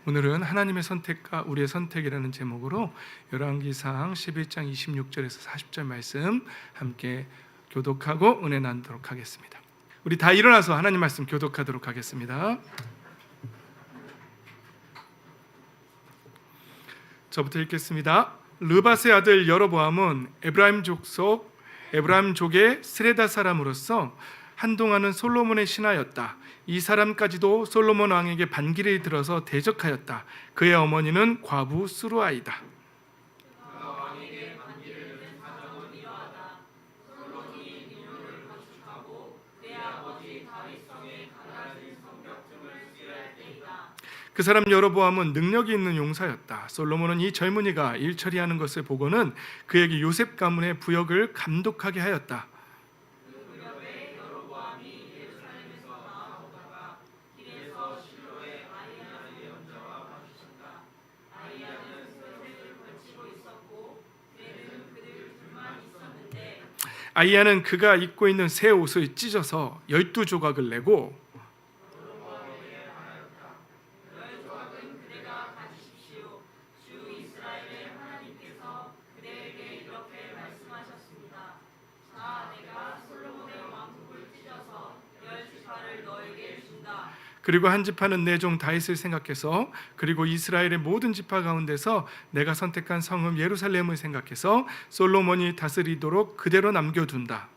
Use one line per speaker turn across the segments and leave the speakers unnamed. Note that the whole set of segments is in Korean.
오늘은 하나님의 선택과 우리의 선택이라는 제목으로 열왕기상 11장 26절에서 40절 말씀 함께 교독하고 은혜 나누도록 하겠습니다. 우리 다 일어나서 하나님 말씀 교독하도록 하겠습니다. 저부터 읽겠습니다. 르밧의 아들 여로보암은 에브라임족의 스레다 사람으로서 한동안은 솔로몬의 신하였다. 이 사람까지도 솔로몬 왕에게 반기를 들어서 대적하였다. 그의 어머니는 과부 수루아이다. 그 사람 여로보암은 능력이 있는 용사였다. 솔로몬은 이 젊은이가 일 처리하는 것을 보고는 그에게 요셉 가문의 부역을 감독하게 하였다. 아이야는 그가 입고 있는 새 옷을 찢어서 12조각을 내고 그리고 한 지파는 내 종 다윗을 생각해서 그리고 이스라엘의 모든 지파 가운데서 내가 선택한 성읍 예루살렘을 생각해서 솔로몬이 다스리도록 그대로 남겨둔다.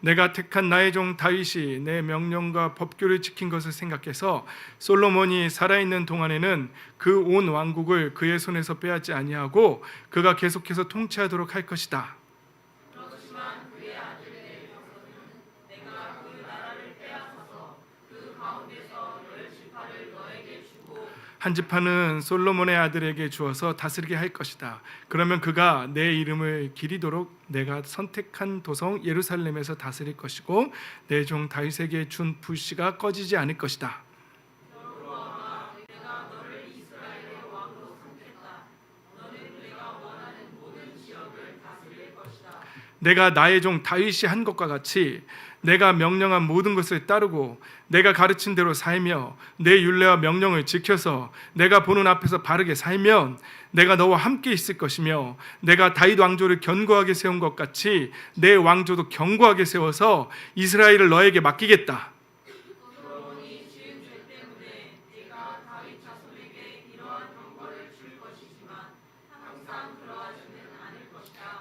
내가 택한 나의 종 다윗이 내 명령과 법규를 지킨 것을 생각해서 솔로몬이 살아있는 동안에는 그 온 왕국을 그의 손에서 빼앗지 아니하고 그가 계속해서 통치하도록 할 것이다. 한 지파는 솔로몬의 아들에게 주어서 다스리게 할 것이다. 그러면 그가 내 이름을 기리도록 내가 선택한 도성 예루살렘에서 다스릴 것이고 내 종 다윗에게 준 불씨가 꺼지지 않을 것이다. 내가 나의 종 다윗이 한 것과 같이 내가 명령한 모든 것을 따르고 내가 가르친 대로 살며 내 율례와 명령을 지켜서 내가 보는 앞에서 바르게 살면 내가 너와 함께 있을 것이며 내가 다윗 왕조를 견고하게 세운 것 같이 내 왕조도 견고하게 세워서 이스라엘을 너에게 맡기겠다.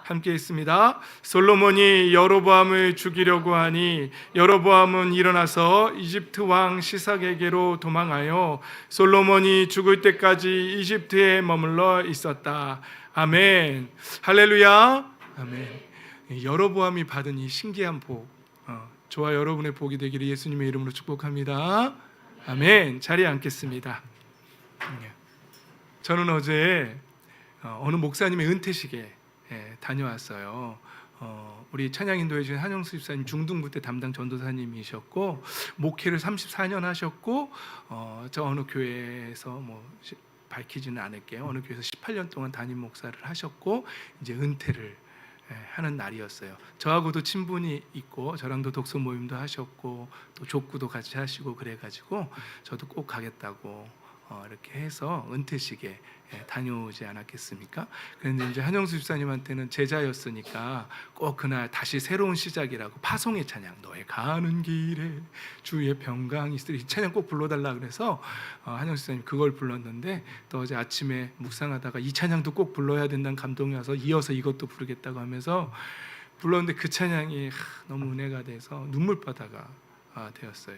함께 있습니다. 솔로몬이 여로보암을 죽이려고 하니 여로보암은 일어나서 이집트 왕 시삭에게로 도망하여 솔로몬이 죽을 때까지 이집트에 머물러 있었다. 아멘. 할렐루야. 아멘. 여로보암이 받은 이 신기한 복, 저와 여러분의 복이 되기를 예수님의 이름으로 축복합니다. 아멘. 자리에 앉겠습니다. 저는 어제 어느 목사님의 은퇴식에 다녀왔어요. 우리 찬양인도해 주신 한영수 집사님 중등부 때 담당 전도사님이셨고 목회를 34년 하셨고 저 어느 교회에서 밝히지는 않을게요. 어느 교회에서 18년 동안 담임 목사를 하셨고 이제 은퇴를 하는 날이었어요. 저하고도 친분이 있고 저랑도 독서 모임도 하셨고 또 족구도 같이 하시고 그래가지고 저도 꼭 가겠다고 이렇게 해서 은퇴식에 다녀오지 않았겠습니까? 그런데 이제 한영수 집사님한테는 제자였으니까 꼭 그날 다시 새로운 시작이라고 파송의 찬양 너의 가는 길에 주의 평강이 있으리 이 찬양 꼭 불러달라 그래서 한영수 집사님 그걸 불렀는데 또 어제 아침에 묵상하다가 이 찬양도 꼭 불러야 된다는 감동이 와서 이어서 이것도 부르겠다고 하면서 불렀는데 그 찬양이 너무 은혜가 돼서 눈물바다가 되었어요.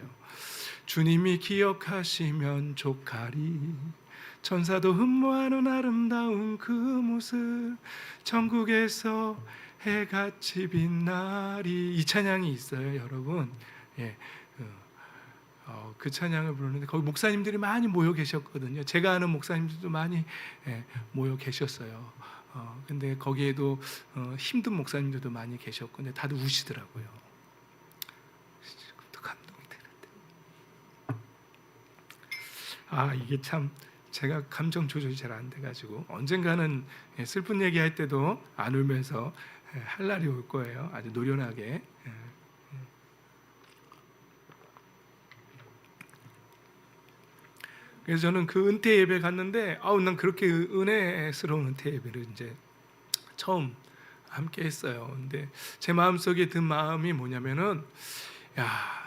주님이 기억하시면 족하리 천사도 흠모하는 아름다운 그 모습 천국에서 해같이 빛나리 이 찬양이 있어요, 여러분. 그 찬양을 부르는데 거기 목사님들이 많이 모여 계셨거든요. 제가 아는 목사님들도 많이 모여 계셨어요. 근데 거기에도 힘든 목사님들도 많이 계셨고 근데 다들 우시더라고요. 또 감동이 되는데 이게 참 제가 감정 조절이 잘 안 돼가지고 언젠가는 슬픈 얘기할 때도 안 울면서 할 날이 올 거예요. 아주 노련하게. 그래서 저는 그 은퇴 예배 갔는데 난 그렇게 은혜스러운 은퇴 예배를 이제 처음 함께 했어요. 근데 제 마음속에 든 마음이 뭐냐면은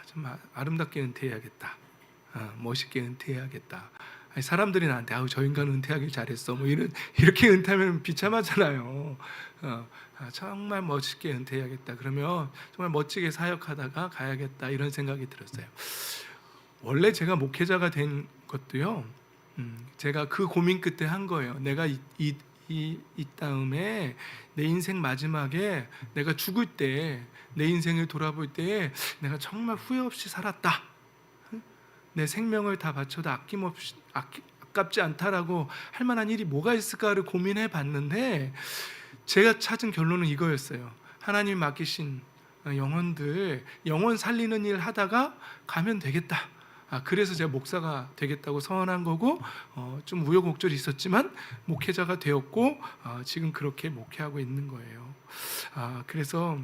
좀 아름답게 은퇴해야겠다. 멋있게 은퇴해야겠다. 사람들이 나한테 저 인간은 은퇴하길 잘했어 뭐 이렇게 은퇴하면 비참하잖아요. 정말 멋있게 은퇴해야겠다. 그러면 정말 멋지게 사역하다가 가야겠다 이런 생각이 들었어요. 원래 제가 목회자가 된 것도요, 제가 그 고민 끝에 한 거예요. 내가 이 다음에 내 인생 마지막에 내가 죽을 때 내 인생을 돌아볼 때 내가 정말 후회 없이 살았다. 내 생명을 다 바쳐도 아낌없이 아깝지 않다라고 할 만한 일이 뭐가 있을까를 고민해 봤는데 제가 찾은 결론은 이거였어요. 하나님이 맡기신 영혼들 영혼 살리는 일 하다가 가면 되겠다. 그래서 제가 목사가 되겠다고 서원한 거고 좀 우여곡절이 있었지만 목회자가 되었고 지금 그렇게 목회하고 있는 거예요. 그래서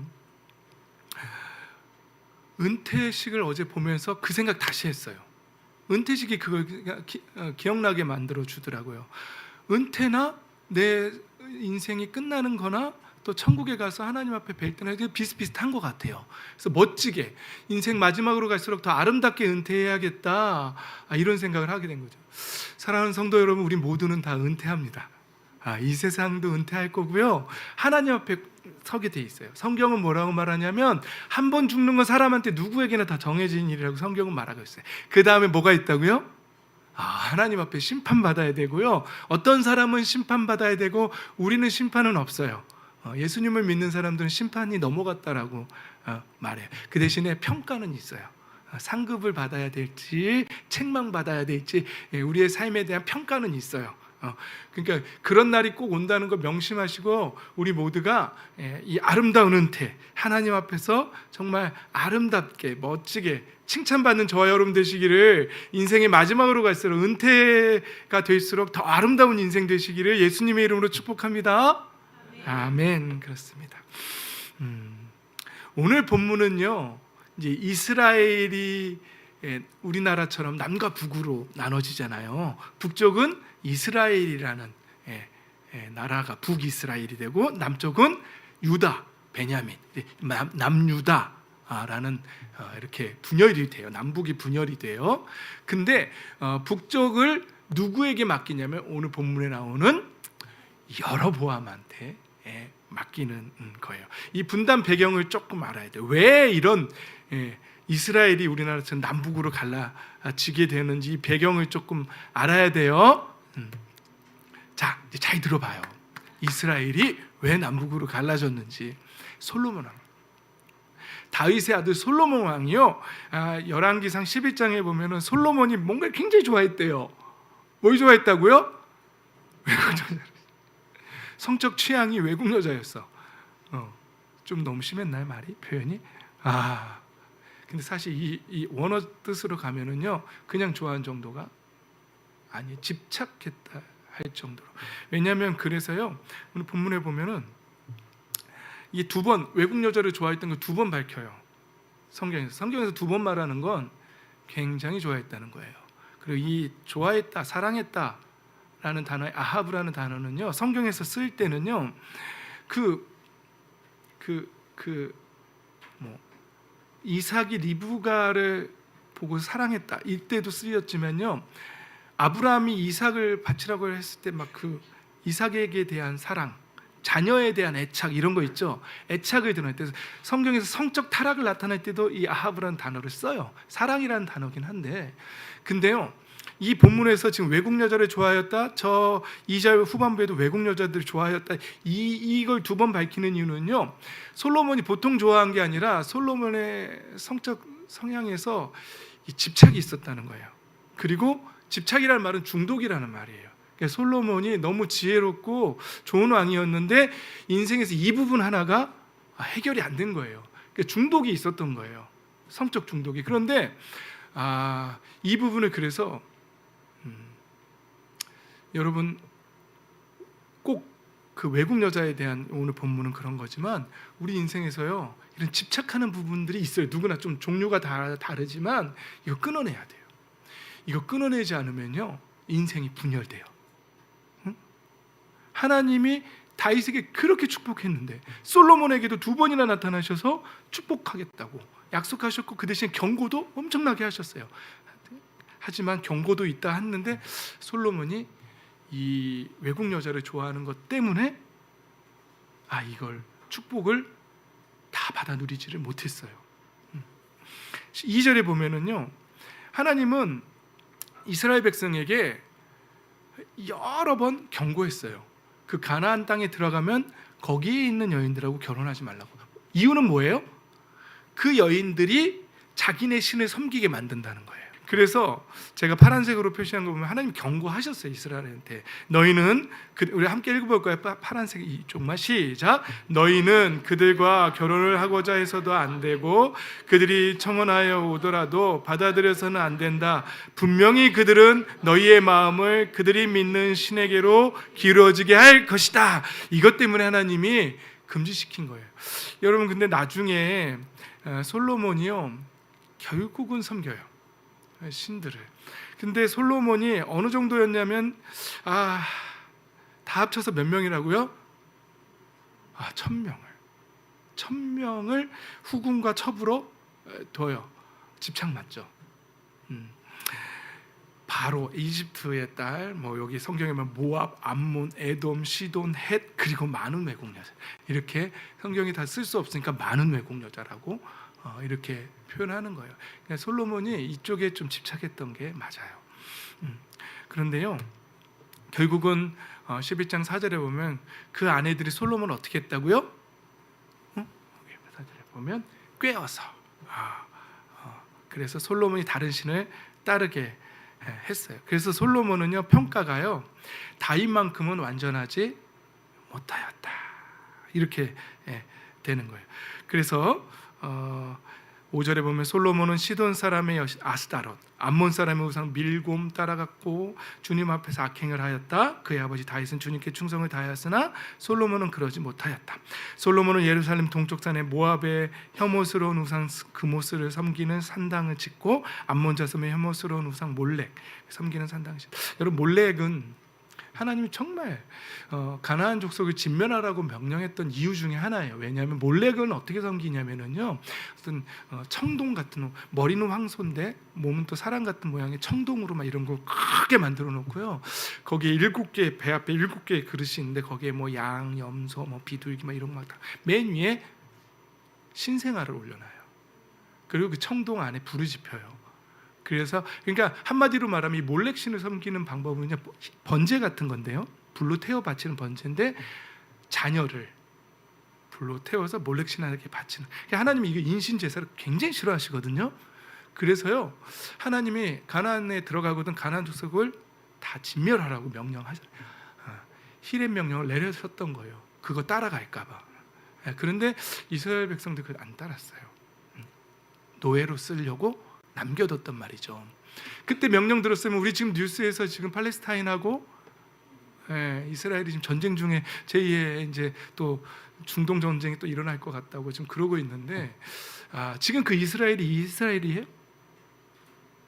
은퇴식을 어제 보면서 그 생각 다시 했어요. 은퇴식이 그걸 기억나게 만들어 주더라고요. 은퇴나 내 인생이 끝나는 거나 또 천국에 가서 하나님 앞에 뵐 때는 비슷비슷한 것 같아요. 그래서 멋지게 인생 마지막으로 갈수록 더 아름답게 은퇴해야겠다 이런 생각을 하게 된 거죠. 사랑하는 성도 여러분, 우리 모두는 다 은퇴합니다. 이 세상도 은퇴할 거고요. 하나님 앞에 서게 돼 있어요. 성경은 뭐라고 말하냐면 한 번 죽는 건 사람한테 누구에게나 다 정해진 일이라고 성경은 말하고 있어요. 그 다음에 뭐가 있다고요? 하나님 앞에 심판받아야 되고요. 어떤 사람은 심판받아야 되고 우리는 심판은 없어요. 예수님을 믿는 사람들은 심판이 넘어갔다라고 말해요. 그 대신에 평가는 있어요. 상급을 받아야 될지 책망받아야 될지 우리의 삶에 대한 평가는 있어요. 그러니까 그런 날이 꼭 온다는 거 명심하시고 우리 모두가 이 아름다운 은퇴 하나님 앞에서 정말 아름답게 멋지게 칭찬받는 저와 여러분 되시기를, 인생의 마지막으로 갈수록 은퇴가 될수록 더 아름다운 인생 되시기를 예수님의 이름으로 축복합니다. 아멘. 그렇습니다. 오늘 본문은요, 이제 이스라엘이 우리나라처럼 남과 북으로 나눠지잖아요. 북쪽은 이스라엘이라는 나라가 북이스라엘이 되고 남쪽은 유다, 베냐민, 남유다라는 이렇게 분열이 돼요. 남북이 분열이 돼요. 근데 북쪽을 누구에게 맡기냐면 오늘 본문에 나오는 여로보암한테 맡기는 거예요. 이 분단 배경을 조금 알아야 돼요. 왜 이런 이스라엘이 우리나라처럼 남북으로 갈라지게 되는지 이 배경을 조금 알아야 돼요. 자, 이제 잘 들어봐요. 이스라엘이 왜 남북으로 갈라졌는지. 솔로몬 왕, 다윗의 아들 솔로몬 왕이요, 열왕기상 11장에 보면은 솔로몬이 뭔가 굉장히 좋아했대요. 뭘 좋아했다고요? 외국 여자. 성적 취향이 외국 여자였어. 좀 너무 심했나요, 말이? 표현이? 근데 사실 이 원어 뜻으로 가면은요, 그냥 좋아하는 정도가 아니, 집착했다 할 정도로. 왜냐하면 그래서요, 오늘 본문에 보면은 이 두 번 외국 여자를 좋아했던 거 두 번 밝혀요. 성경에서 두 번 말하는 건 굉장히 좋아했다는 거예요. 그리고 이 좋아했다, 사랑했다라는 단어의 아하브라는 단어는요, 성경에서 쓸 때는요, 이삭이 리브가를 보고 사랑했다 이때도 쓰였지만요, 아브라함이 이삭을 바치라고 했을 때 막 그 이삭에게 대한 사랑, 자녀에 대한 애착 이런 거 있죠. 애착을 드러낼 때 성경에서 성적 타락을 나타낼 때도 이 아하브라는 단어를 써요. 사랑이라는 단어긴 한데, 근데요, 이 본문에서 지금 외국 여자를 좋아하였다, 저 2절 후반부에도 외국 여자들을 좋아하였다, 이걸 두 번 밝히는 이유는요, 솔로몬이 보통 좋아한 게 아니라 솔로몬의 성적 성향에서 이 집착이 있었다는 거예요. 그리고 집착이라는 말은 중독이라는 말이에요. 그러니까 솔로몬이 너무 지혜롭고 좋은 왕이었는데 인생에서 이 부분 하나가 해결이 안 된 거예요. 그러니까 중독이 있었던 거예요. 성적 중독이. 그런데 이 부분을 그래서 여러분 꼭 그 외국 여자에 대한 오늘 본문은 그런 거지만 우리 인생에서요 이런 집착하는 부분들이 있어요. 누구나 좀 종류가 다르지만 이거 끊어내야 돼요. 이거 끊어내지 않으면요 인생이 분열돼요. 응? 하나님이 다윗에게 그렇게 축복했는데 솔로몬에게도 2번이나 나타나셔서 축복하겠다고 약속하셨고 그 대신 경고도 엄청나게 하셨어요. 하지만 경고도 있다 했는데 솔로몬이 이 외국 여자를 좋아하는 것 때문에 이걸 축복을 다 받아 누리지를 못했어요. 2절에 보면은요 하나님은 이스라엘 백성에게 여러 번 경고했어요. 그 가나안 땅에 들어가면 거기에 있는 여인들하고 결혼하지 말라고. 이유는 뭐예요? 그 여인들이 자기네 신을 섬기게 만든다는 거예요. 그래서 제가 파란색으로 표시한 거 보면 하나님 경고하셨어요. 이스라엘한테 너희는 우리 함께 읽어볼까요? 파란색 이쪽만 시작. 너희는 그들과 결혼을 하고자 해서도 안 되고 그들이 청혼하여 오더라도 받아들여서는 안 된다. 분명히 그들은 너희의 마음을 그들이 믿는 신에게로 기울어지게 할 것이다. 이것 때문에 하나님이 금지시킨 거예요. 여러분 근데 나중에 솔로몬이요 결국은 섬겨요. 신들을. 근데 솔로몬이 어느 정도였냐면 다 합쳐서 몇 명이라고요? 1000명을 후궁과 첩으로 둬요. 집착 맞죠? 바로 이집트의 딸, 여기 성경에 보면 모압, 암몬, 에돔, 시돈, 헷 그리고 많은 외국 여자. 이렇게 성경이 다 쓸 수 없으니까 많은 외국 여자라고 이렇게 표현하는 거예요. 그러니까 솔로몬이 이쪽에 좀 집착했던 게 맞아요. 그런데요, 결국은 11장 4절에 보면 그 아내들이 솔로몬을 어떻게 했다고요? 4절에 보면 꾀어서. 그래서 솔로몬이 다른 신을 따르게 했어요. 그래서 솔로몬은요 평가가요 다윗만큼은 완전하지 못하였다 이렇게 되는 거예요. 그래서 5절에 보면 솔로몬은 시돈 사람의 여신 아스다롯, 암몬 사람의 우상 밀곰 따라갔고 주님 앞에서 악행을 하였다. 그의 아버지 다윗은 주님께 충성을 다하였으나 솔로몬은 그러지 못하였다. 솔로몬은 예루살렘 동쪽산에 모압의 혐오스러운 우상 그모스를 섬기는 산당을 짓고 암몬 자손의 혐오스러운 우상 몰렉 섬기는 산당을 짓다. 여러분 몰렉은 하나님이 정말 가나안 족속을 진멸하라고 명령했던 이유 중에 하나예요. 왜냐하면 몰렉은 어떻게 섬기냐면요, 어떤 청동 같은 머리는 황소인데 몸은 또 사람 같은 모양의 청동으로 막 이런 거 크게 만들어 놓고요. 거기에 7개 배 앞에 7개의 그릇이 있는데 거기에 양, 염소, 비둘기 막 이런 거 막 맨 위에 신생아를 올려놔요. 그리고 그 청동 안에 불을 지펴요. 그래서 그러니까 한마디로 말하면 이 몰렉신을 섬기는 방법은요 번제 같은 건데요. 불로 태워 바치는 번제인데 자녀를 불로 태워서 몰렉신에게 바치는. 그러니까 하나님이 이거 인신 제사를 굉장히 싫어하시거든요. 그래서요 하나님이 가나안에 들어가거든 가나안 족속을 다 진멸하라고 명령하셨어요. 히렙 명령을 내려셨던 거예요. 그거 따라갈까봐. 그런데 이스라엘 백성들 그걸 안 따랐어요. 노예로 쓰려고 남겨뒀단 말이죠. 그때 명령 들었으면 우리 지금 뉴스에서 지금 팔레스타인하고 이스라엘이 지금 전쟁 중에 제2의 이제 또 중동 전쟁이 또 일어날 것 같다고 지금 그러고 있는데 지금 그 이스라엘이에요?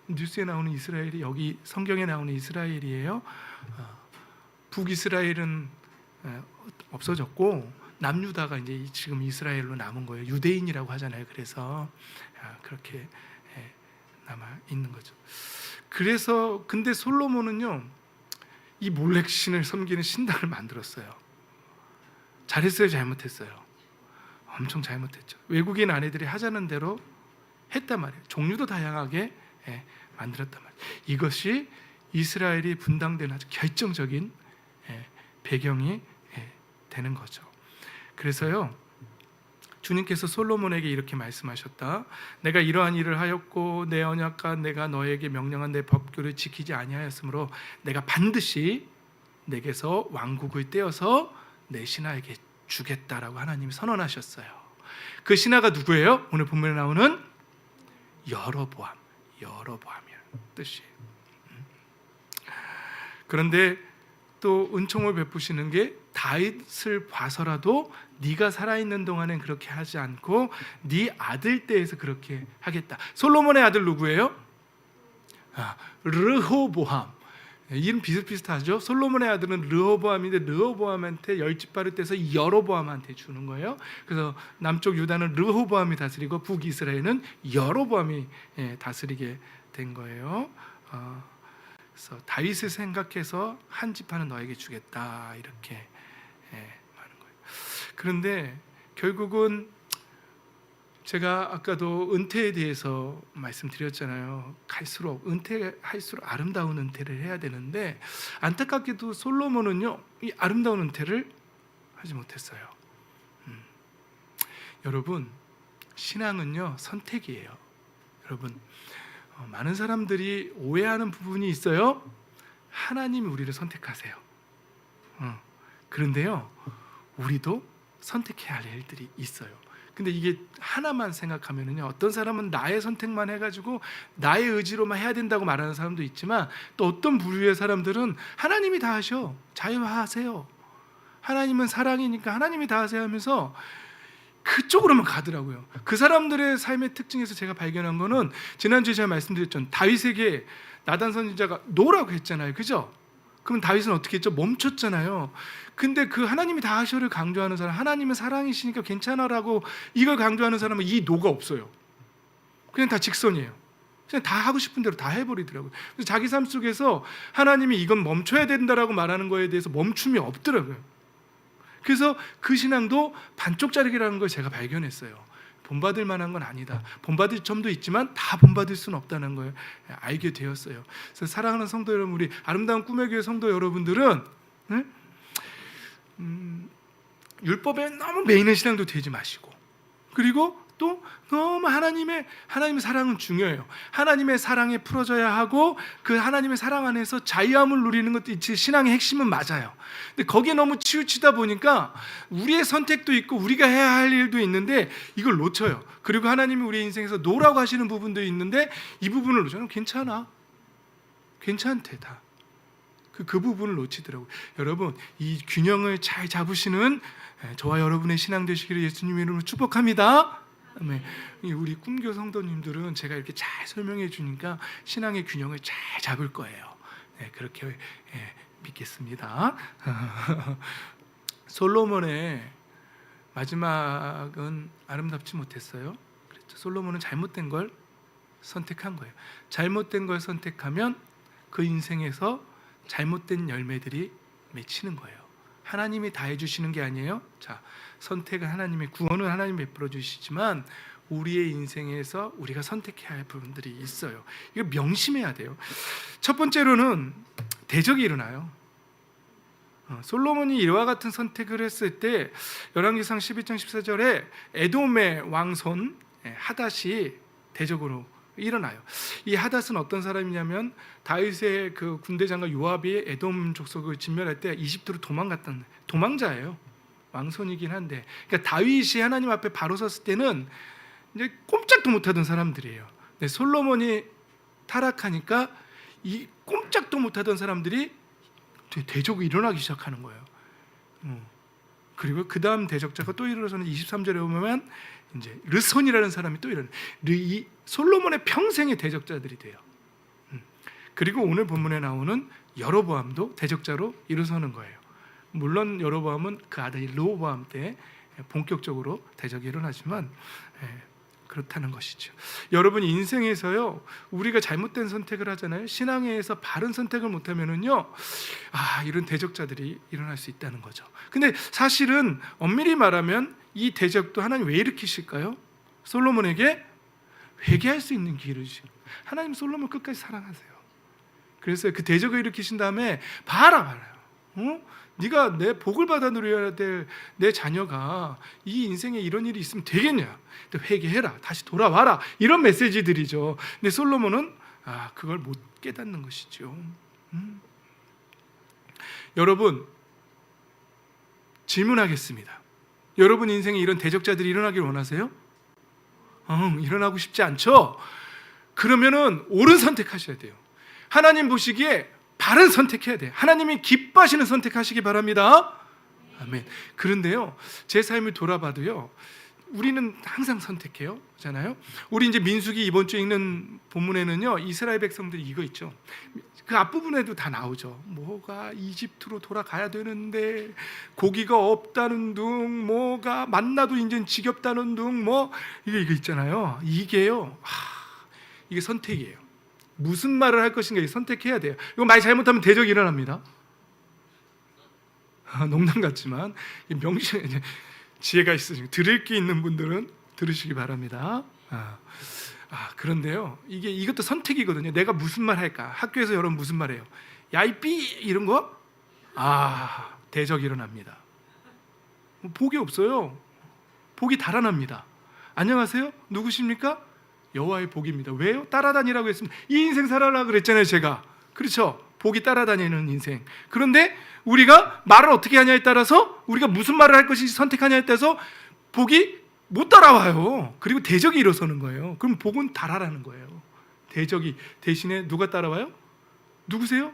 뉴스에 나오는 이스라엘이 여기 성경에 나오는 이스라엘이에요? 북이스라엘은 없어졌고 남유다가 이제 지금 이스라엘로 남은 거예요. 유대인이라고 하잖아요. 그래서 그렇게 남아 있는 거죠. 그래서 근데 솔로몬은요 이 몰렉신을 섬기는 신당을 만들었어요. 잘했어요, 잘못했어요? 엄청 잘못했죠. 외국인 아내들이 하자는 대로 했단 말이에요. 종류도 다양하게 만들었단 말이에요. 이것이 이스라엘이 분당된 아주 결정적인 배경이 되는 거죠. 그래서요 주님께서 솔로몬에게 이렇게 말씀하셨다. 내가 이러한 일을 하였고 내 언약과 내가 너에게 명령한 내 법규를 지키지 아니하였으므로 내가 반드시 내게서 왕국을 떼어서 내 신하에게 주겠다라고 하나님이 선언하셨어요. 그 신하가 누구예요? 오늘 본문에 나오는 여로보암이라는 뜻이에요. 그런데 또 은총을 베푸시는 게 다윗을 봐서라도 네가 살아있는 동안엔 그렇게 하지 않고 네 아들 때에서 그렇게 하겠다. 솔로몬의 아들 누구예요? 르호보암. 이름 비슷비슷하죠. 솔로몬의 아들은 르호보암인데 르호보암한테 열집발을 떼서 여로보암한테 주는 거예요. 그래서 남쪽 유다는 르호보암이 다스리고 북이스라엘은 여로보암이 다스리게 된 거예요. 그래서 다윗을 생각해서 한 지파는 너에게 주겠다 이렇게 하는 거예요. 그런데 결국은 제가 아까도 은퇴에 대해서 말씀드렸잖아요. 은퇴할수록 아름다운 은퇴를 해야 되는데 안타깝게도 솔로몬은요 이 아름다운 은퇴를 하지 못했어요. 여러분, 신앙은요 선택이에요. 여러분, 많은 사람들이 오해하는 부분이 있어요. 하나님이 우리를 선택하세요. 그런데요 우리도 선택해야 할 일들이 있어요. 근데 이게 하나만 생각하면은요, 어떤 사람은 나의 선택만 해가지고 나의 의지로만 해야 된다고 말하는 사람도 있지만, 또 어떤 부류의 사람들은 하나님이 다 하셔, 자유하세요, 하나님은 사랑이니까 하나님이 다 하세요 하면서 그쪽으로만 가더라고요. 그 사람들의 삶의 특징에서 제가 발견한 거는, 지난주에 제가 말씀드렸죠. 다윗에게 나단 선지자가 노라고 했잖아요, 그죠? 그럼 다윗은 어떻게 했죠? 멈췄잖아요. 근데 그 하나님이 다 하셔를 강조하는 사람, 하나님은 사랑이시니까 괜찮아라고 이걸 강조하는 사람은 이 노가 없어요. 그냥 다 직선이에요. 그냥 다 하고 싶은 대로 다 해버리더라고요. 그래서 자기 삶 속에서 하나님이 이건 멈춰야 된다라고 말하는 거에 대해서 멈춤이 없더라고요. 그래서 그 신앙도 반쪽짜리라는 걸 제가 발견했어요. 본받을 만한 건 아니다. 본받을 점도 있지만 다 본받을 수는 없다는 걸 알게 되었어요. 그래서 사랑하는 성도 여러분, 우리 아름다운 꿈의 교회 성도 여러분들은 율법에 너무 매이는 신앙도 되지 마시고, 그리고 또 너무 하나님의 사랑은 중요해요. 하나님의 사랑에 풀어져야 하고 그 하나님의 사랑 안에서 자유함을 누리는 것도 있지, 신앙의 핵심은 맞아요. 근데 거기에 너무 치우치다 보니까 우리의 선택도 있고 우리가 해야 할 일도 있는데 이걸 놓쳐요. 그리고 하나님이 우리 인생에서 노라고 하시는 부분도 있는데 이 부분을 놓쳐요. 괜찮대 다. 그 부분을 놓치더라고요. 여러분, 이 균형을 잘 잡으시는 저와 여러분의 신앙 되시기를 예수님 이름으로 축복합니다. 우리 꿈교 성도님들은 제가 이렇게 잘 설명해 주니까 신앙의 균형을 잘 잡을 거예요. 그렇게 믿겠습니다. 솔로몬의 마지막은 아름답지 못했어요. 그렇죠? 솔로몬은 잘못된 걸 선택한 거예요. 잘못된 걸 선택하면 그 인생에서 잘못된 열매들이 맺히는 거예요. 하나님이 다 해주시는 게 아니에요. 자, 선택은 하나님의, 구원은 하나님이 베풀어 주시지만 우리의 인생에서 우리가 선택해야 할 부분들이 있어요. 이거 명심해야 돼요. 첫 번째로는 대적이 일어나요. 솔로몬이 이와 같은 선택을 했을 때 열왕기상 12장 14절에 에돔의 왕손 하닷이 대적으로 일어나요. 이 하닷은 어떤 사람이냐면 다윗의 그 군대 장관 요압이 에돔 족속을 진멸할 때 이집트로 도망갔던 도망자예요. 왕손이긴 한데, 그러니까 다윗이 하나님 앞에 바로 섰을 때는 이제 꼼짝도 못하던 사람들이에요. 근데 솔로몬이 타락하니까 이 꼼짝도 못하던 사람들이 대적이 일어나기 시작하는 거예요. 그리고 그 다음 대적자가 또 일어나서는 23절에 보면 이제 르손이라는 사람이 또 일어나요. 이 솔로몬의 평생의 대적자들이 돼요. 그리고 오늘 본문에 나오는 여로보암도 대적자로 일어서는 거예요. 물론 여로보암은 그 아들 르호보암 때 본격적으로 대적이 일어나지만 그렇다는 것이죠. 여러분, 인생에서요 우리가 잘못된 선택을 하잖아요. 신앙에서 바른 선택을 못하면은요 이런 대적자들이 일어날 수 있다는 거죠. 근데 사실은 엄밀히 말하면 이 대적도 하나님 왜 일으키실까요? 솔로몬에게 회개할 수 있는 기회를 주시고, 하나님 솔로몬 끝까지 사랑하세요. 그래서 그 대적을 일으키신 다음에 봐라요. 네가 내 복을 받아 누려야 될 내 자녀가 이 인생에 이런 일이 있으면 되겠냐? 회개해라, 다시 돌아와라, 이런 메시지들이죠. 근데 솔로몬은 그걸 못 깨닫는 것이죠. 여러분, 질문하겠습니다. 여러분 인생에 이런 대적자들이 일어나길 원하세요? 일어나고 싶지 않죠? 그러면은 옳은 선택하셔야 돼요. 하나님 보시기에 바른 선택해야 돼요. 하나님이 기뻐하시는 선택하시기 바랍니다. 아멘. 그런데요, 제 삶을 돌아봐도요, 우리는 항상 선택해요, 잖아요. 우리 이제 민수기 이번 주에 읽는 본문에는요, 이스라엘 백성들이 이거 있죠. 그 앞부분에도 다 나오죠. 뭐가 이집트로 돌아가야 되는데 고기가 없다는 둥, 뭐가 만나도 이제 지겹다는 둥, 뭐 이거 있잖아요. 이게요, 이게 선택이에요. 무슨 말을 할 것인가 선택해야 돼요. 이거 많이 잘못하면 대적이 일어납니다. 농담 같지만 명심 지혜가 있으시고 들을 게 있는 분들은 들으시기 바랍니다. 그런데요, 이것도 선택이거든요. 내가 무슨 말 할까? 학교에서 여러분 무슨 말해요? 야이 삐 이런 거? 대적이 일어납니다. 복이 없어요. 복이 달아납니다. 안녕하세요? 누구십니까? 여호와의 복입니다. 왜요? 따라다니라고 했습니다. 이 인생 살아라고 그랬잖아요, 제가. 그렇죠? 복이 따라다니는 인생. 그런데 우리가 말을 어떻게 하냐에 따라서, 우리가 무슨 말을 할 것인지 선택하냐에 따라서 복이 못 따라와요. 그리고 대적이 일어서는 거예요. 그럼 복은 달아라는 거예요. 대적이 대신에 누가 따라와요? 누구세요?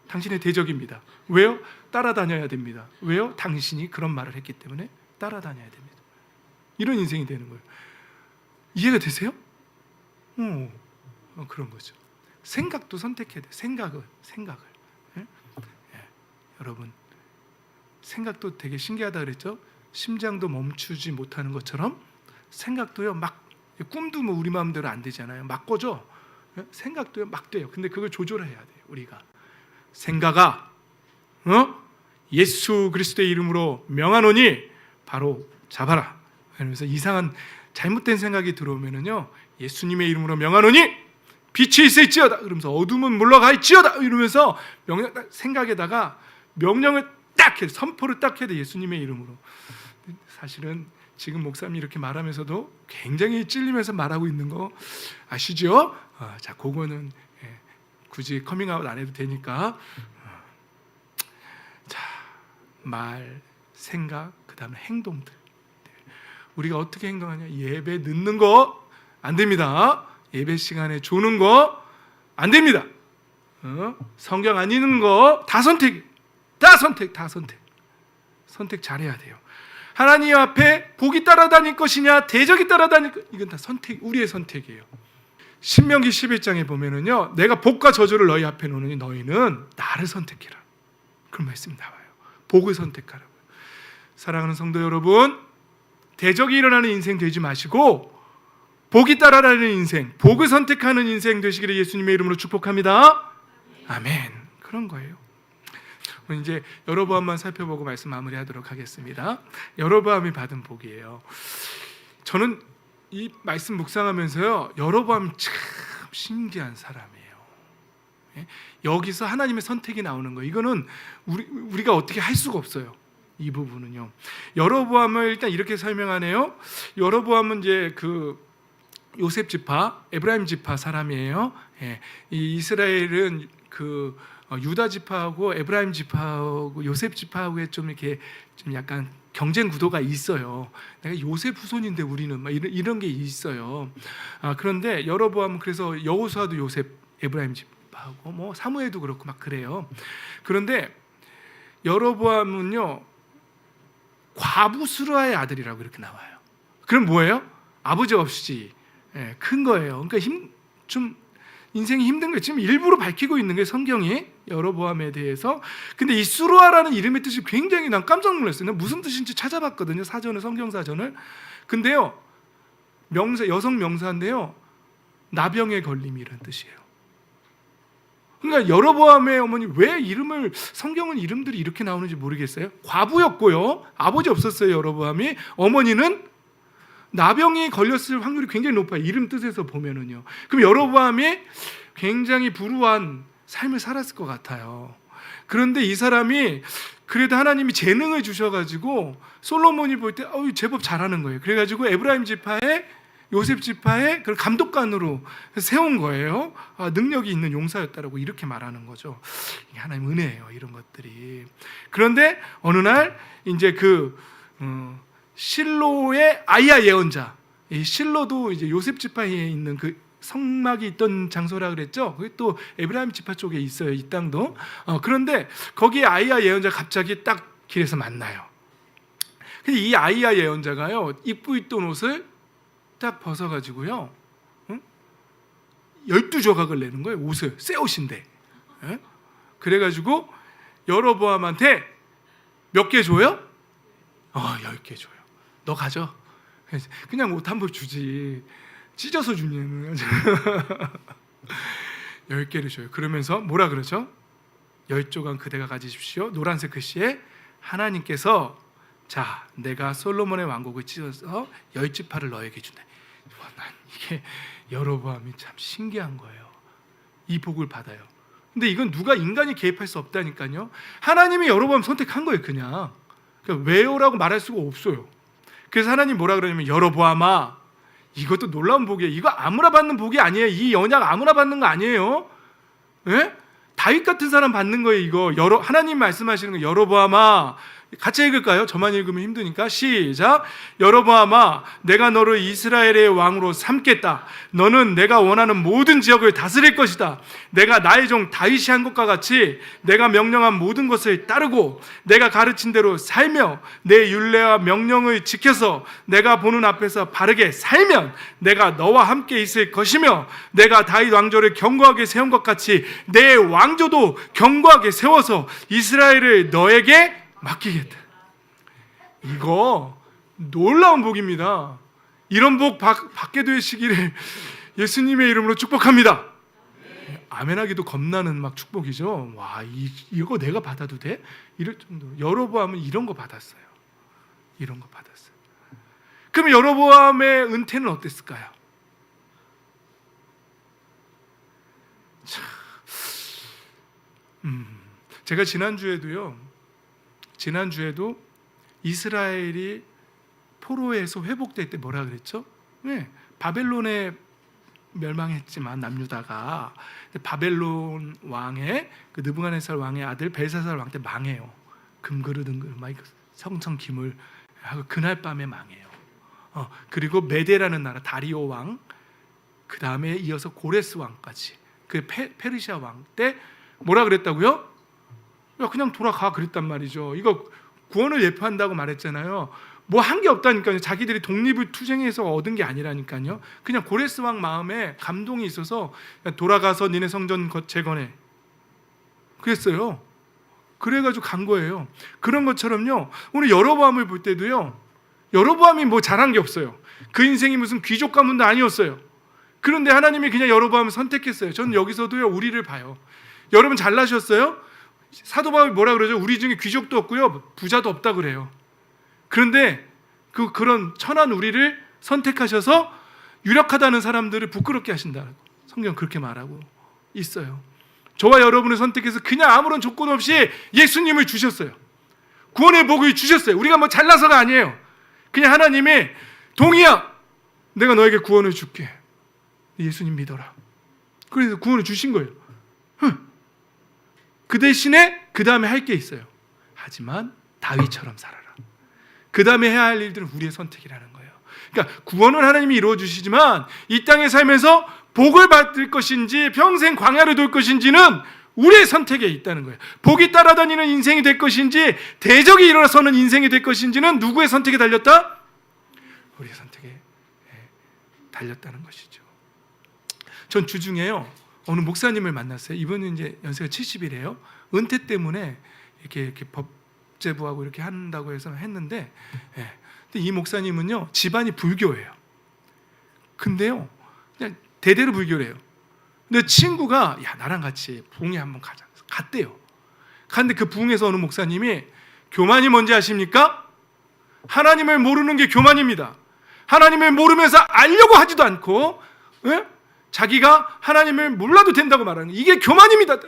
당신의 대적입니다. 왜요? 따라다녀야 됩니다. 왜요? 당신이 그런 말을 했기 때문에 따라다녀야 됩니다. 이런 인생이 되는 거예요. 이해가 되세요? 그런 거죠. 생각도 선택해야 돼요. 생각을. 예? 여러분, 생각도 되게 신기하다 그랬죠? 심장도 멈추지 못하는 것처럼 생각도요, 막 꿈도 뭐 우리 마음대로 안 되잖아요. 막 꺼져. 생각도요, 막 돼요. 근데 그걸 조절해야 돼요. 우리가 생각아, 예수 그리스도의 이름으로 명하노니 바로 잡아라. 그러면서 이상한 잘못된 생각이 들어오면은요, 예수님의 이름으로 명하노니 빛이 있을지어다. 그러면서 어둠은 물러가 있지어다. 이러면서 생각에다가 명령을 딱 해, 선포를 딱 해야 돼. 예수님의 이름으로. 사실은 지금 목사님이 이렇게 말하면서도 굉장히 찔리면서 말하고 있는 거 아시죠? 자, 그거는 굳이 커밍아웃 안 해도 되니까. 자, 말, 생각, 그 다음에 행동들. 우리가 어떻게 행동하냐? 예배 늦는 거 안 됩니다. 예배 시간에 조는 거 안 됩니다. 성경 안 읽는 거 다 선택. 선택 잘해야 돼요. 하나님 앞에 복이 따라다닐 것이냐, 대적이 따라다닐 것, 이건 다 선택, 우리의 선택이에요. 신명기 11장에 보면은요, 내가 복과 저주를 너희 앞에 놓으니 너희는 나를 선택해라. 그런 말씀이 나와요. 복을 선택하라고요. 사랑하는 성도 여러분, 대적이 일어나는 인생 되지 마시고 복이 따라다니는 인생, 복을 선택하는 인생 되시기를 예수님의 이름으로 축복합니다. 아멘. 그런 거예요. 이제 여로보암만 살펴보고 말씀 마무리하도록 하겠습니다. 여로보암이 받은 복이에요. 저는 이 말씀 묵상하면서요, 여로보암 참 신기한 사람이에요. 여기서 하나님의 선택이 나오는 거예요. 이거는 우리가 어떻게 할 수가 없어요. 이 부분은요. 여로보암을 일단 이렇게 설명하네요. 여로보암은 이제 그 요셉 지파, 에브라임 지파 사람이에요. 이 이스라엘은 그 유다 지파하고 에브라임 지파하고 요셉 지파하고의 좀 이렇게 좀 약간 경쟁 구도가 있어요. 내가 요셉 후손인데 우리는 막 이런 게 있어요. 그런데 여로보암은 그래서 여호수아도 요셉 에브라임 지파하고 뭐 사무엘도 그렇고 막 그래요. 그런데 여로보암은요, 과부 수르아의 아들이라고 이렇게 나와요. 그럼 뭐예요? 아버지 없이 큰 거예요. 그러니까 좀 인생이 힘든 거 지금 일부러 밝히고 있는 게 성경이 여로보암에 대해서. 근데 이 수르아라는 이름의 뜻이 굉장히 난 깜짝 놀랐어요. 무슨 뜻인지 찾아봤거든요. 사전을, 성경 사전을. 근데요, 여성 명사인데요, 나병에 걸림이라는 뜻이에요. 그러니까 여로보암의 어머니, 왜 이름을, 성경은 이름들이 이렇게 나오는지 모르겠어요. 과부였고요, 아버지 없었어요. 여로보암이. 어머니는 나병이 걸렸을 확률이 굉장히 높아요. 이름 뜻에서 보면은요. 그럼 여로보암이 굉장히 불우한 삶을 살았을 것 같아요. 그런데 이 사람이 그래도 하나님이 재능을 주셔가지고 솔로몬이 볼 때 제법 잘하는 거예요. 그래가지고 에브라임 지파에, 요셉 지파에 그걸 감독관으로 세운 거예요. 능력이 있는 용사였다라고 이렇게 말하는 거죠. 이게 하나님 은혜예요, 이런 것들이. 그런데 어느 날 이제 실로의 아이야 예언자, 이 실로도 이제 요셉 지파에 있는 그 성막이 있던 장소라 그랬죠. 그게 또 에브라임 지파 쪽에 있어요, 이 땅도. 그런데 거기에 아이야 예언자 갑자기 딱 길에서 만나요. 근데 이 아이야 예언자가요, 입고 있던 옷을 딱 벗어가지고요, 12조각을 내는 거예요. 옷을, 새 옷인데. 그래가지고 여로보암한테 몇 개 줘요? 10개 줘요. 너 가져. 그냥 옷 한 벌 주지, 찢어서 주냐는 10개를 줘요. 그러면서 뭐라 그러죠? 10조각 그대가 가지십시오. 노란색 글씨에 하나님께서 자, 내가 솔로몬의 왕국을 찢어서 10지파를 너에게 준다. 난 이게 여로보암이 참 신기한 거예요. 이 복을 받아요. 근데 이건 누가 인간이 개입할 수 없다니까요. 하나님이 여로보암 선택한 거예요. 그냥 왜요라고 말할 수가 없어요. 그래서 하나님 뭐라 그러냐면, 여로보암아, 이것도 놀라운 복이에요. 이거 아무나 받는 복이 아니에요. 이 언약 아무나 받는 거 아니에요. 예? 다윗 같은 사람 받는 거예요. 이거 하나님 말씀하시는 거. 여로보암아, 같이 읽을까요? 저만 읽으면 힘드니까. 시작. 여로보암아, 내가 너를 이스라엘의 왕으로 삼겠다. 너는 내가 원하는 모든 지역을 다스릴 것이다. 내가 나의 종 다윗이 한 것과 같이 내가 명령한 모든 것을 따르고 내가 가르친 대로 살며 내 율례와 명령을 지켜서 내가 보는 앞에서 바르게 살면 내가 너와 함께 있을 것이며, 내가 다윗 왕조를 견고하게 세운 것 같이 내 왕조도 견고하게 세워서 이스라엘을 너에게 맡기겠다. 이거 놀라운 복입니다. 이런 복 받게 되시기를 예수님의 이름으로 축복합니다. 아멘하기도 겁나는 막 축복이죠. 와, 이거 내가 받아도 돼? 이럴 정도로. 여로보암은 이런 거 받았어요. 이런 거 받았어요. 그럼 여로보암의 은퇴는 어땠을까요? 제가 지난주에도 이스라엘이 포로에서 회복될 때 뭐라 그랬죠? 네, 바벨론에 멸망했지만 남유다가 바벨론 왕의 그 느부갓네살 왕의 아들 벨사살 왕 때 망해요. 금그릇 은그릇 막 성청 기물 하고 그날 밤에 망해요. 그리고 메데라는 나라 다리오 왕, 그 다음에 이어서 고레스 왕까지, 그 페르시아 왕 때 뭐라 그랬다고요? 야, 그냥 돌아가 그랬단 말이죠. 이거 구원을 예표한다고 말했잖아요. 뭐 한 게 없다니까요. 자기들이 독립을 투쟁해서 얻은 게 아니라니까요. 그냥 고레스 왕 마음에 감동이 있어서 돌아가서 니네 성전 재건해 그랬어요. 그래가지고 간 거예요. 그런 것처럼요, 오늘 여로보암을 볼 때도요, 여로보암이 뭐 잘한 게 없어요. 그 인생이 무슨 귀족 가문도 아니었어요. 그런데 하나님이 그냥 여로보암을 선택했어요. 저는 여기서도요, 우리를 봐요. 여러분 잘나셨어요? 사도 바울이 뭐라 그러죠? 우리 중에 귀족도 없고요, 부자도 없다 그래요. 그런데 그런 천한 우리를 선택하셔서 유력하다는 사람들을 부끄럽게 하신다고 성경 그렇게 말하고 있어요. 저와 여러분을 선택해서 그냥 아무런 조건 없이 예수님을 주셨어요. 구원의 복을 주셨어요. 우리가 뭐 잘나서가 아니에요. 그냥 하나님이 동의야, 내가 너에게 구원을 줄게, 예수님 믿어라. 그래서 구원을 주신 거예요. 그 대신에 그 다음에 할 게 있어요. 하지만 다윗처럼 살아라. 그 다음에 해야 할 일들은 우리의 선택이라는 거예요. 그러니까 구원은 하나님이 이루어 주시지만 이 땅에 살면서 복을 받을 것인지 평생 광야를 돌 것인지는 우리의 선택에 있다는 거예요. 복이 따라다니는 인생이 될 것인지 대적이 일어서는 인생이 될 것인지는 누구의 선택에 달렸다? 우리의 선택에 달렸다는 것이죠. 전 주중에요, 어느 목사님을 만났어요. 이분은 이제 연세가 70이래요. 은퇴 때문에 이렇게 법제부하고 이렇게 한다고 해서 했는데, 근데 이 목사님은요, 집안이 불교예요. 근데요, 그냥 대대로 불교래요. 근데 친구가 야, 나랑 같이 부흥회 한번 가자. 갔대요. 갔는데 그 부흥회에서 어느 목사님이, 교만이 뭔지 아십니까? 하나님을 모르는 게 교만입니다. 하나님을 모르면서 알려고 하지도 않고, 자기가 하나님을 몰라도 된다고 말하는, 이게 교만입니다.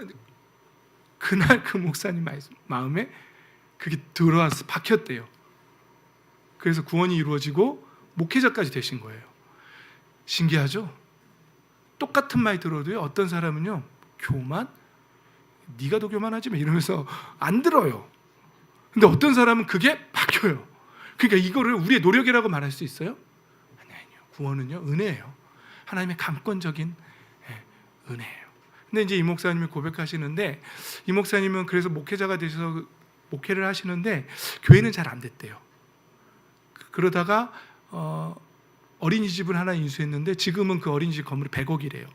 그날 그 목사님 마음에 그게 들어와서 박혔대요. 그래서 구원이 이루어지고 목회자까지 되신 거예요. 신기하죠? 똑같은 말 들어도요, 어떤 사람은요, 교만? 네가 더 교만하지? 이러면서 안 들어요. 근데 어떤 사람은 그게 박혀요. 그러니까 이거를 우리의 노력이라고 말할 수 있어요? 아니요. 구원은요, 은혜예요. 하나님의 감권적인 은혜예요. 근데 이제 이 목사님이 고백하시는데, 이 목사님은 그래서 목회자가 되셔서 목회를 하시는데 교회는 잘 안 됐대요. 그러다가 어린이집을 하나 인수했는데 지금은 그 어린이집 건물이 100억이래요.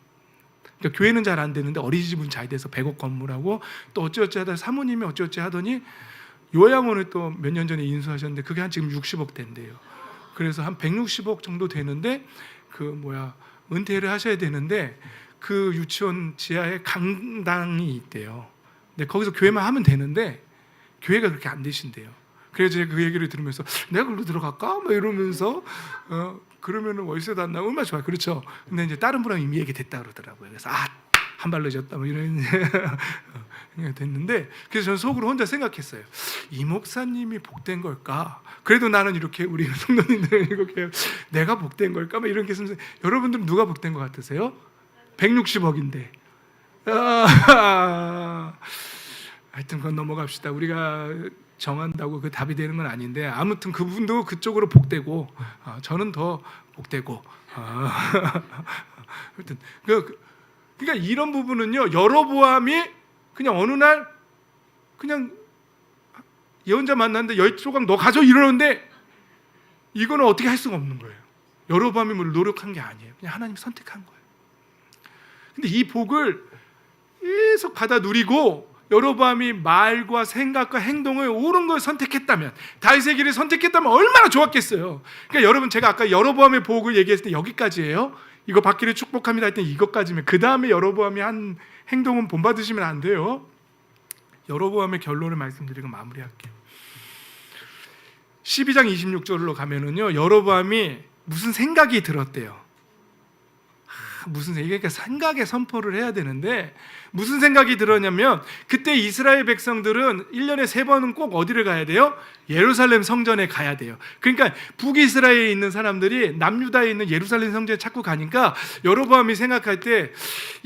그러니까 교회는 잘 안 되는데 어린이집은 잘 돼서 100억 건물하고, 또 어찌어찌 하다 사모님이 어찌어찌 하더니 요양원을 또 몇 년 전에 인수하셨는데 그게 한 지금 60억 된대요. 그래서 한 160억 정도 되는데 은퇴를 하셔야 되는데 그 유치원 지하에 강당이 있대요. 근데 거기서 교회만 하면 되는데 교회가 그렇게 안 되신대요. 그래서 제가 그 얘기를 들으면서 내가 그걸로 들어갈까? 이러면서 그러면은 월세도 안 나고 얼마나 좋아요. 그렇죠? 근데 이제 다른 분랑 이미 얘기됐다 그러더라고요. 그래서 한 발 늦었다 이런 됐는데, 그래서 저는 속으로 혼자 생각했어요. 이 목사님이 복된 걸까? 그래도 나는 이렇게 우리 성도님들 이렇게 내가 복된 걸까? 이런 게 있으면서, 여러분들은 누가 복된 것 같으세요? 160억인데. 하여튼 그건 넘어갑시다. 우리가 정한다고 그 답이 되는 건 아닌데, 아무튼 그분도 그쪽으로 복되고 저는 더 복되고 하여튼 그러니까 이런 부분은요, 여로보암이 그냥 어느 날 그냥 예언자 만났는데 10조각 너 가져 이러는데 이거는 어떻게 할 수가 없는 거예요. 여로보암이 뭘 노력한 게 아니에요. 그냥 하나님이 선택한 거예요. 근데 이 복을 계속 받아 누리고 여로보암이 말과 생각과 행동을 옳은 걸 선택했다면, 다윗의 길을 선택했다면 얼마나 좋았겠어요. 그러니까 여러분, 제가 아까 여로보암의 복을 얘기했을 때 여기까지예요. 이거 받기를 축복합니다 할 때 이것까지면, 그 다음에 여로보암이 한 행동은 본받으시면 안 돼요. 여로보암의 결론을 말씀드리고 마무리할게요. 12장 26절로 가면은요, 여로보암이 무슨 생각이 들었대요. 그러니까 생각에 선포를 해야 되는데, 무슨 생각이 들었냐면, 그때 이스라엘 백성들은 1년에 3번은 꼭 어디를 가야 돼요? 예루살렘 성전에 가야 돼요. 그러니까 북이스라엘에 있는 사람들이 남유다에 있는 예루살렘 성전에 자꾸 가니까 여로보암이 생각할 때,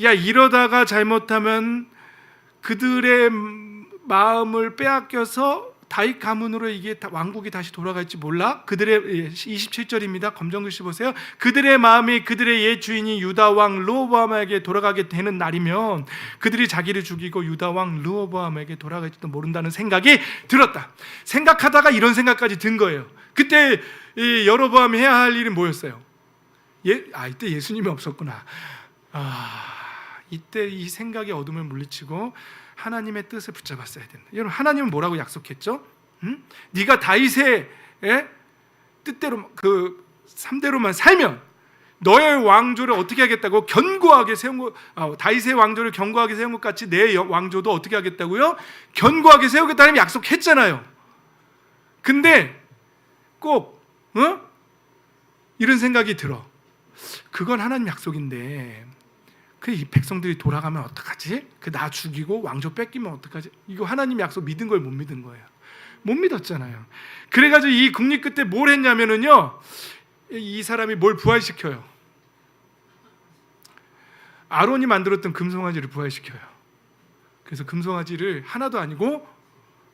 야, 이러다가 잘못하면 그들의 마음을 빼앗겨서 다윗 가문으로 이게 왕국이 다시 돌아갈지 몰라. 그들의 27절입니다. 검정글씨 보세요. 그들의 마음이 그들의 옛 주인이 유다 왕 르호보암에게 돌아가게 되는 날이면 그들이 자기를 죽이고 유다 왕 르호보암에게 돌아갈지도 모른다는 생각이 들었다. 생각하다가 이런 생각까지 든 거예요. 그때 이 여로보암이 해야 할 일이 뭐였어요? 이때 예수님이 없었구나. 이때 이 생각의 어둠을 물리치고 하나님의 뜻을 붙잡았어야 된다. 여러분, 하나님은 뭐라고 약속했죠? 네가 다윗의 뜻대로 그 3대로만 살면 너의 왕조를 어떻게 하겠다고? 견고하게 세운 것, 다윗의 왕조를 견고하게 세운 것 같이 내 왕조도 어떻게 하겠다고요? 견고하게 세우겠다는 약속했잖아요. 근데 꼭 이런 생각이 들어. 그건 하나님 약속인데 이 백성들이 돌아가면 어떡하지? 나 죽이고 왕조 뺏기면 어떡하지? 이거 하나님 약속 믿은 걸 못 믿은 거예요. 못 믿었잖아요. 그래가지고 이 국립 끝에 뭘 했냐면은요, 이 사람이 뭘 부활시켜요. 아론이 만들었던 금송아지를 부활시켜요. 그래서 금송아지를 하나도 아니고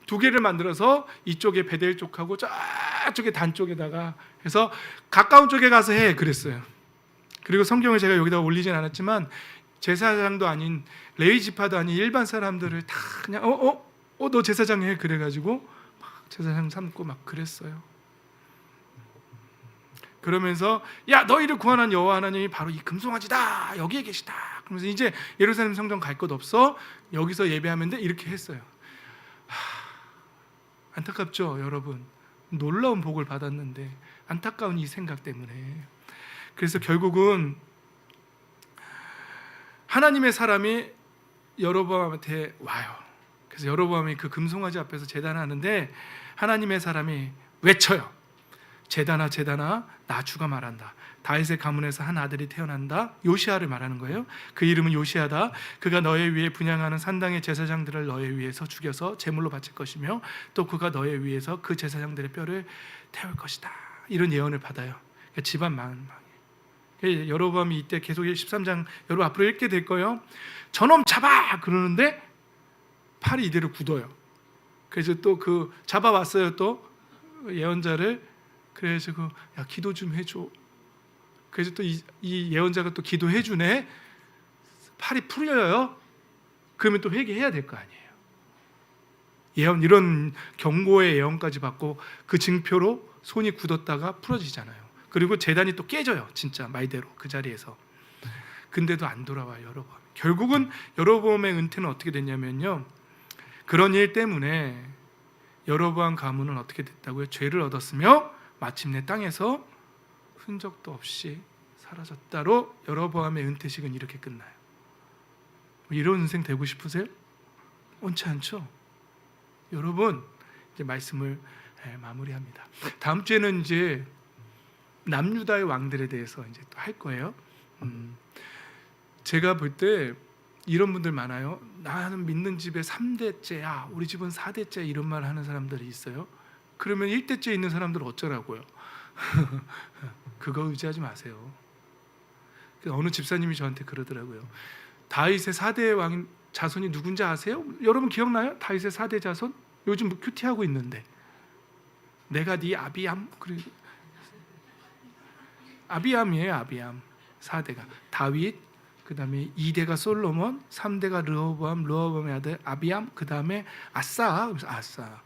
2개를 만들어서 이쪽에 베델 쪽하고 저쪽에 단 쪽에다가 해서 가까운 쪽에 가서 해 그랬어요. 그리고 성경을 제가 여기다 올리진 않았지만 제사장도 아닌 레위 지파도 아닌 일반 사람들을 다 그냥 너 제사장 해 그래가지고 막 제사장 삼고 막 그랬어요. 그러면서 야, 너희를 구원한 여호와 하나님이 바로 이 금송아지다, 여기에 계시다. 그러면서 이제 예루살렘 성전 갈 것 없어, 여기서 예배하면 돼, 이렇게 했어요. 안타깝죠 여러분? 놀라운 복을 받았는데 안타까운 이 생각 때문에. 그래서 결국은 하나님의 사람이 여로보암한테 와요. 그래서 여로보암이 그 금송아지 앞에서 제단하는데 하나님의 사람이 외쳐요. 제단아, 제단아, 나 주가 말한다. 다윗의 가문에서 한 아들이 태어난다. 요시아를 말하는 거예요. 그 이름은 요시아다. 그가 너의 위에 분향하는 산당의 제사장들을 너의 위에서 죽여서 제물로 바칠 것이며 또 그가 너의 위에서 그 제사장들의 뼈를 태울 것이다. 이런 예언을 받아요. 그러니까 집안 망해. 여로보암이 이때 계속 13장 여러분 앞으로 읽게 될 거예요. 저놈 잡아! 그러는데 팔이 이대로 굳어요. 그래서 또 그 잡아왔어요. 또 예언자를. 그래서 야, 기도 좀 해줘. 그래서 또 이 예언자가 또 기도해 주네. 팔이 풀려요. 그러면 또 회개해야 될 거 아니에요. 예언, 이런 경고의 예언까지 받고 그 징표로 손이 굳었다가 풀어지잖아요. 그리고 제단이 또 깨져요. 진짜 말대로 그 자리에서. 근데도 안 돌아와요. 여로보암. 결국은 여로보암의 은퇴는 어떻게 됐냐면요, 그런 일 때문에 여로보암 가문은 어떻게 됐다고요? 죄를 얻었으며 마침내 땅에서 흔적도 없이 사라졌다로 여로보암의 은퇴식은 이렇게 끝나요. 이런 인생 되고 싶으세요? 옳지 않죠? 여러분, 이제 말씀을 마무리합니다. 다음 주에는 이제 남유다의 왕들에 대해서 이제 또 할 거예요. 제가 볼 때 이런 분들 많아요. 나는 믿는 집에 3대째야, 우리 집은 4대째, 이런 말 하는 사람들이 있어요. 그러면 1대째 있는 사람들은 어쩌라고요? 그거 의지하지 마세요. 어느 집사님이 저한테 그러더라고요. 다윗의 4대 왕 자손이 누군지 아세요? 여러분 기억나요? 다윗의 4대 자손? 요즘 큐티하고 있는데, 내가 네 아비암, 그래, 아비암이에요. 아비암 4대가 다윗, 그 다음에 2대가 솔로몬, 3대가 르호보암, 르호보암의 아들 아비암, 그 다음에 아싸. 그래서 아싸.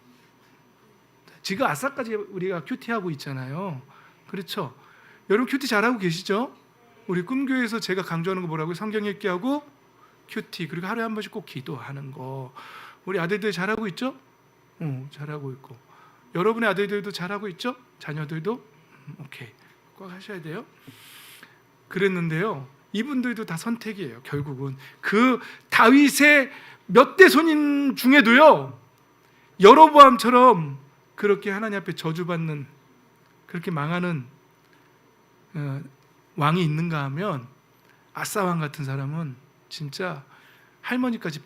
지금 아싸까지 우리가 큐티하고 있잖아요. 그렇죠? 여러분 큐티 잘하고 계시죠? 우리 꿈교회에서 제가 강조하는 거 뭐라고요? 성경 읽기 하고 큐티, 그리고 하루에 한 번씩 꼭 기도하는 거. 우리 아들들 잘하고 있죠? 잘하고 있고, 여러분의 아들들도 잘하고 있죠? 자녀들도? 오케이, 꼭 하셔야 돼요. 그랬는데요, 이분들도 다 선택이에요. 결국은 그 다윗의 몇 대 손인 중에도요, 여로보암처럼 그렇게 하나님 앞에 저주받는, 그렇게 망하는 왕이 있는가 하면, 아싸 왕 같은 사람은 진짜 할머니까지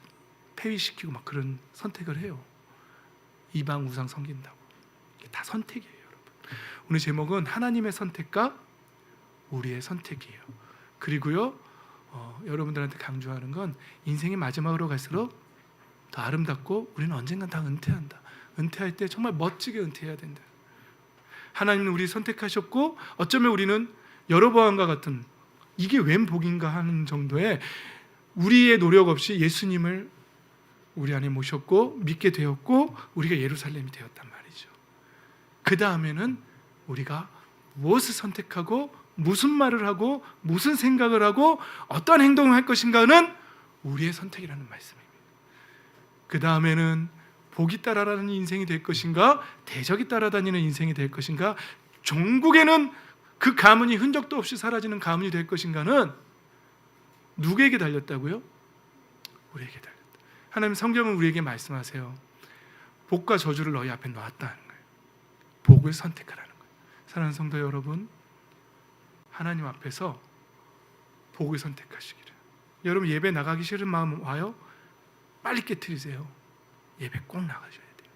폐위시키고 막 그런 선택을 해요. 이방 우상 섬긴다고. 이게 다 선택이에요, 여러분. 오늘 제목은 하나님의 선택과 우리의 선택이에요. 그리고요, 여러분들한테 강조하는 건, 인생의 마지막으로 갈수록 더 아름답고 우리는 언젠간 다 은퇴한다. 은퇴할 때 정말 멋지게 은퇴해야 된다. 하나님은 우리 선택하셨고, 어쩌면 우리는 여로보암과 같은, 이게 웬 복인가 하는 정도의 우리의 노력 없이 예수님을 우리 안에 모셨고 믿게 되었고, 우리가 예루살렘이 되었단 말이죠. 그 다음에는 우리가 무엇을 선택하고 무슨 말을 하고 무슨 생각을 하고 어떤 행동을 할 것인가는 우리의 선택이라는 말씀입니다. 그 다음에는 복이 따라다니는 인생이 될 것인가, 대적이 따라다니는 인생이 될 것인가, 종국에는 그 가문이 흔적도 없이 사라지는 가문이 될 것인가는 누구에게 달렸다고요? 우리에게 달렸다. 하나님 성경은 우리에게 말씀하세요. 복과 저주를 너희 앞에 놓았다는 거예요. 복을 선택하라는 거예요. 사랑하는 성도 여러분, 하나님 앞에서 복을 선택하시기를. 여러분 예배 나가기 싫은 마음 와요? 빨리 깨트리세요. 예배 꼭 나가셔야 돼요.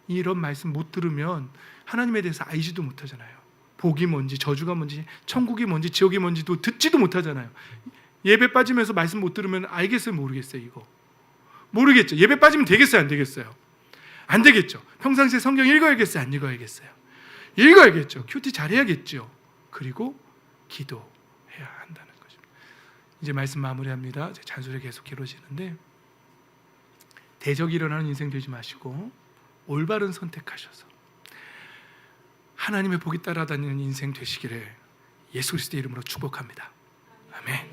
이런 말씀 못 들으면 하나님에 대해서 알지도 못하잖아요. 복이 뭔지, 저주가 뭔지, 천국이 뭔지, 지옥이 뭔지도 듣지도 못하잖아요. 예배 빠지면서 말씀 못 들으면 알겠어요, 모르겠어요? 이거 모르겠죠. 예배 빠지면 되겠어요, 안 되겠어요? 안 되겠죠. 평상시에 성경 읽어야겠어요, 안 읽어야겠어요? 읽어야겠죠. 큐티 잘해야겠죠. 그리고 기도해야 한다는 거죠. 이제 말씀 마무리합니다. 잔소리 계속 길어지는데, 대적이 일어나는 인생 되지 마시고 올바른 선택하셔서 하나님의 복이 따라다니는 인생 되시기를 예수 그리스도의 이름으로 축복합니다. 아멘.